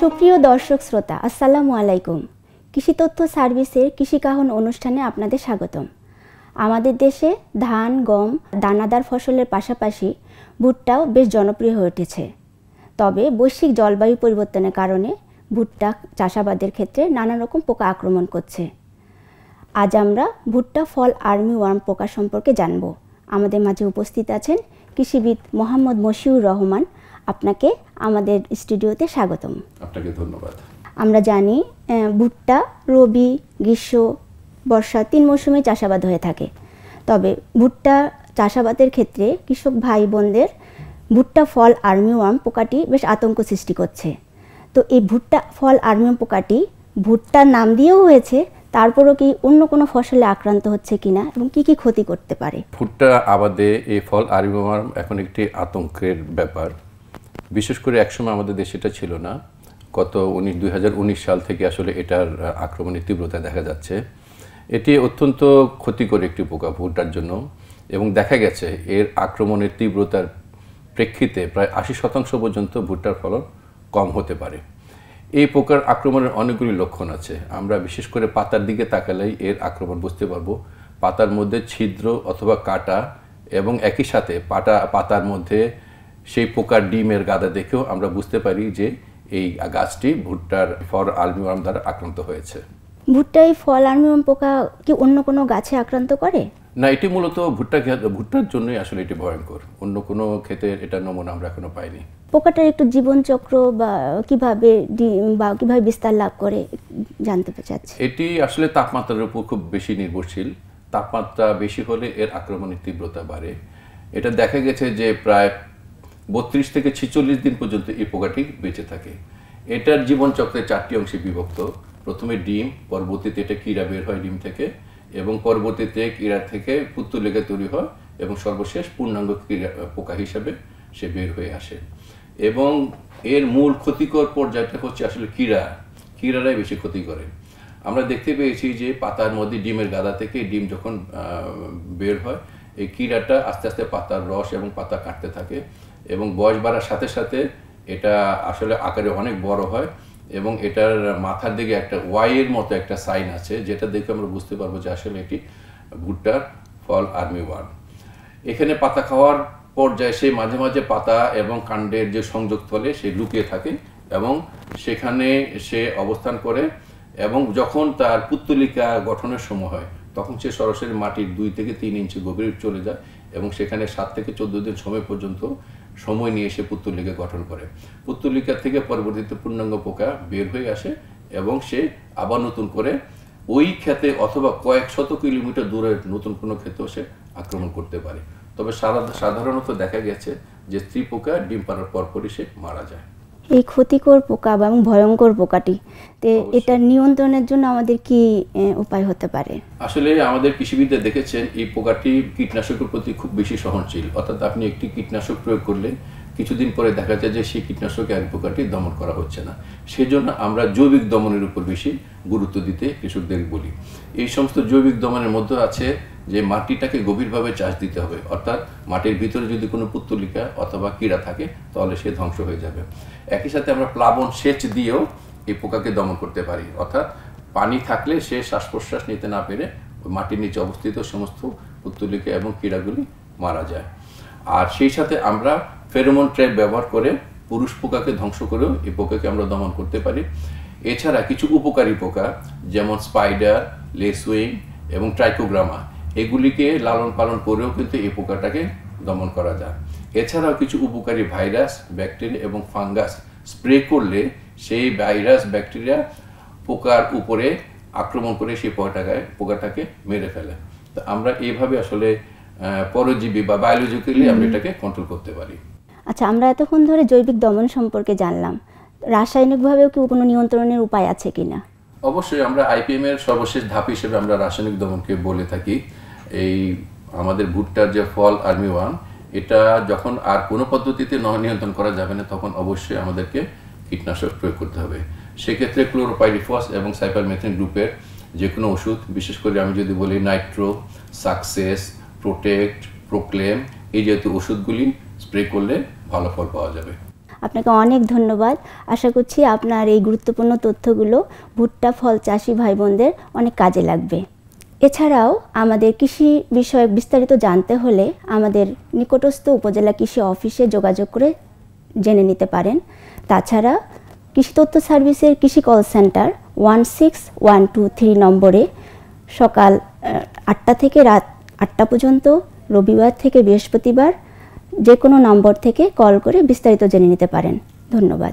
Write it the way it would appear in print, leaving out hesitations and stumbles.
সুপ্রিয় দর্শক শ্রোতা, আসসালামু আলাইকুম। কৃষি তথ্য সার্ভিসের কৃষি কাহন অনুষ্ঠানে আপনাদের স্বাগতম। আমাদের দেশে ধান, গম, দানাদার ফসলের পাশাপাশি ভুট্টাও বেশ জনপ্রিয় হয়ে উঠেছে। তবে বৈশ্বিক জলবায়ু পরিবর্তনের কারণে ভুট্টা চাষাবাদের ক্ষেত্রে নানা রকম পোকা আক্রমণ করছে। আজ আমরা ভুট্টা ফল আর্মিওয়ার্ম পোকা সম্পর্কে জানব। আমাদের মাঝে উপস্থিত আছেন কৃষিবিদ মোহাম্মদ মশিউর রহমান। আপনাকে আমাদের স্টুডিওতে স্বাগতম। আপনাকে ধন্যবাদ। আমরা জানি ভুট্টা রবি, গ্রীষ্ম, বর্ষা 3 মৌসুমে চাষাবাদ হয়ে থাকে। তবে ভুট্টা চাষাবাদের ক্ষেত্রে কৃষক ভাই বোনদের ভুট্টা ফল আর্মিওয়ার্ম পোকাটি বেশ আতঙ্ক সৃষ্টি করছে। তো এই ভুট্টা ফল আর্মিওয়ার্ম পোকাটি ভুট্টার নাম দিয়েও হয়েছে, তারপরও কি অন্য কোনো ফসলে আক্রান্ত হচ্ছে কিনা এবং কি কি ক্ষতি করতে পারে? ভুট্টা আবাদে এই ফল আর্মিওয়ার্ম এখন একটি আতঙ্কের ব্যাপার। বিশেষ করে একসময় আমাদের দেশে এটা ছিল না। গত 2019 সাল থেকে আসলে এটার আক্রমণের তীব্রতা দেখা যাচ্ছে। এটি অত্যন্ত ক্ষতিকর একটি পোকা ভুট্টার জন্য, এবং দেখা গেছে এর আক্রমণের তীব্রতার প্রেক্ষিতে প্রায় 80% পর্যন্ত ভুট্টার ফলন কম হতে পারে। এই পোকার আক্রমণের অনেকগুলি লক্ষণ আছে। আমরা বিশেষ করে পাতার দিকে তাকালেই এর আক্রমণ বুঝতে পারবো। পাতার মধ্যে ছিদ্র অথবা কাটা, এবং একই সাথে পাতার মধ্যে সেই পোকার ডিমের গাদা দেখেও আমরা বুঝতে পারি যে এই গাছটি ভুট্টার ফল আর্মিওয়ার্ম দ্বারা আক্রান্ত হয়েছে। ভুট্টায় ফল আর্মিওয়ার্ম পোকা কি অন্য কোনো গাছে আক্রান্ত করে? না, এটি মূলত ভুট্টার জন্যই আসলে এটি ভয়ঙ্কর। অন্য কোনো ক্ষেতের এটা নমুনা আমরা এখনো পাইনি। পোকাটার একটু জীবনচক্র বা কিভাবে বিস্তার লাভ করে জানতে চাচ্ছি। এটি আসলে তাপমাত্রার উপর খুব বেশি নির্ভরশীল। তাপমাত্রা বেশি হলে এর আক্রমণের তীব্রতা বাড়ে। এটা দেখা গেছে যে প্রায় 32 থেকে 46 দিন পর্যন্ত এই পোকাটি বেঁচে থাকে। এটার জীবনচক্রে 4টি অংশে বিভক্ত। প্রথমে ডিম, পরবর্তীতে এটা কীড়া বের হয় ডিম থেকে, এবং পরবর্তীতে কীড়া থেকে পুত্তলিকা তৈরি হয়, এবং সর্বশেষ পূর্ণাঙ্গ পোকা হিসাবে সে বের হয়ে আসে। এবং এর মূল ক্ষতিকর পর্যায়টা হচ্ছে আসলে কীড়ারাই বেশি ক্ষতি করে। আমরা দেখতে পেয়েছি যে পাতার মধ্যে ডিমের গাদা থেকে ডিম যখন বের হয়, এই কীড়াটা আস্তে আস্তে পাতার রস এবং পাতা কাটতে থাকে, এবং বয়স বাড়ার সাথে সাথে এটা আসলে আকারে অনেক বড় হয়, এবং এটার মাথার দিকে একটা ওয়াইয়ের মতো একটা সাইন আছে, যেটা দেখে আমরা বুঝতে পারবো যে আসলে এটি ভুট্টার ফল আর্মিওয়ার্ম। এখানে পাতা খাওয়ার পর্যায়ে সে মাঝে মাঝে পাতা এবং কাণ্ডের যে সংযোগস্থলে সে লুকিয়ে থাকে, এবং সেখানে সে অবস্থান করে, এবং যখন তার পুত্তলিকা গঠনের সময় হয় তখন সে সরাসরি মাটির 2 থেকে 3 ইঞ্চি গভীরে চলে যায়, এবং সেখানে 7 থেকে 14 দিন সময় পর্যন্ত সময় নিয়ে এসে পুত্তলিকা গঠন করে। পুত্তলিকা থেকে পরবর্তীতে পূর্ণাঙ্গ পোকা বের হয়ে আসে, এবং সে আবার নতুন করে ওই ক্ষেতে অথবা কয়েক শত কিলোমিটার দূরের নতুন কোনো ক্ষেতেও সে আক্রমণ করতে পারে। তবে সাধারণত দেখা গেছে যে স্ত্রী পোকা ডিম পাড়ার পরপরই সে মারা যায়। এই ক্ষতিকর পোকা এবং ভয়ঙ্কর পোকাটি এটা নিয়ন্ত্রণের জন্য আমাদের কি উপায় হতে পারে? আসলে আমাদের কৃষিবিদরা দেখেছেন এই পোকাটি কীটনাশকের প্রতি খুব বেশি সহনশীল। অর্থাৎ আপনি একটি কীটনাশক প্রয়োগ করলে কিছুদিন পরে দেখা যায় যে সেই কীটনাশকে এক পোকাটি দমন করা হচ্ছে না। সেজন্য আমরা জৈবিক দমনের উপর বেশি গুরুত্ব দিতে কৃষকদের বলি। এই সমস্ত জৈবিক দমনের মধ্যে আছে যে মাটিটাকে গভীরভাবে চাষ দিতে হবে। অর্থাৎ মাটির ভিতরে যদি কোনো পুত্তলিকা অথবা কীড়া থাকে তাহলে সে ধ্বংস হয়ে যাবে। একই সাথে আমরা প্লাবন সেচ দিয়েও এই পোকাকে দমন করতে পারি। অর্থাৎ পানি থাকলে সে শ্বাস প্রশ্বাস নিতে না পেরে মাটির নিচে অবস্থিত সমস্ত পুত্তলিকা এবং কীড়াগুলি মারা যায়। আর সেই সাথে আমরা ফেরোমন ট্র্যাপ ব্যবহার করে পুরুষ পোকাকে ধ্বংস করেও এই পোকাকে আমরা দমন করতে পারি। এছাড়া কিছু উপকারী পোকা যেমন স্পাইডার, লেসউইং এবং ট্রাইকোগ্রামা, এগুলিকে লালন পালন করেও কিন্তু এই পোকাটাকে দমন করা যায়। এছাড়াও কিছু উপকারী ভাইরাস, ব্যাকটেরিয়া এবং ফাঙ্গাস স্প্রে করলে সেই ভাইরাস, ব্যাকটেরিয়া পোকার উপরে আক্রমণ করে সেই পোকাটাকে মেরে ফেলে। তো আমরা এইভাবে আসলে পরজীবী বা বায়োলজিক্যালি আমরা এটাকে কন্ট্রোল করতে পারি। আচ্ছা, আমরা এতক্ষণ ধরে জৈবিক দমন সম্পর্কে জানলাম। রাসায়নিকভাবেও কি কোনো নিয়ন্ত্রণের উপায় আছে কিনা? অবশ্যই আমরা আইপিএম এর সর্বশেষ ধাপ হিসেবে আমরা রাসায়নিক দমনকে বলে থাকি। এই আমাদের ভুট্টার যে ফল আর্মিওয়ার্ম, এটা যখন আর কোনো পদ্ধতিতে নিয়ন্ত্রণ করা যাবে না তখন অবশ্যই আমাদেরকে কীটনাশক প্রয়োগ করতে হবে। সেক্ষেত্রে ক্লোরোপাইরিফস এবং সাইপারমেথ্রিন গ্রুপের যে কোনো ওষুধ, বিশেষ করে আমি যদি বলি নাইট্রো, সাকসেস, প্রোটেক্ট, প্রোক্লেম, এই জাতীয় ওষুধগুলি স্প্রে করলে ভালো ফল পাওয়া যাবে। আপনাকে অনেক ধন্যবাদ। আশা করছি আপনার এই গুরুত্বপূর্ণ তথ্যগুলো ভুট্টা ফল চাষি ভাই বোনদের অনেক কাজে লাগবে। এছাড়াও আমাদের কৃষি বিষয়ক বিস্তারিত জানতে হলে আমাদের নিকটস্থ উপজেলা কৃষি অফিসে যোগাযোগ করে জেনে নিতে পারেন। তাছাড়া কৃষি তথ্য সার্ভিসের কৃষি কল সেন্টার 16123 নম্বরে সকাল 8টা থেকে রাত 8টা পর্যন্ত রবিবার থেকে বৃহস্পতিবার যে কোনো নম্বর থেকে কল করে বিস্তারিত জেনে নিতে পারেন। ধন্যবাদ।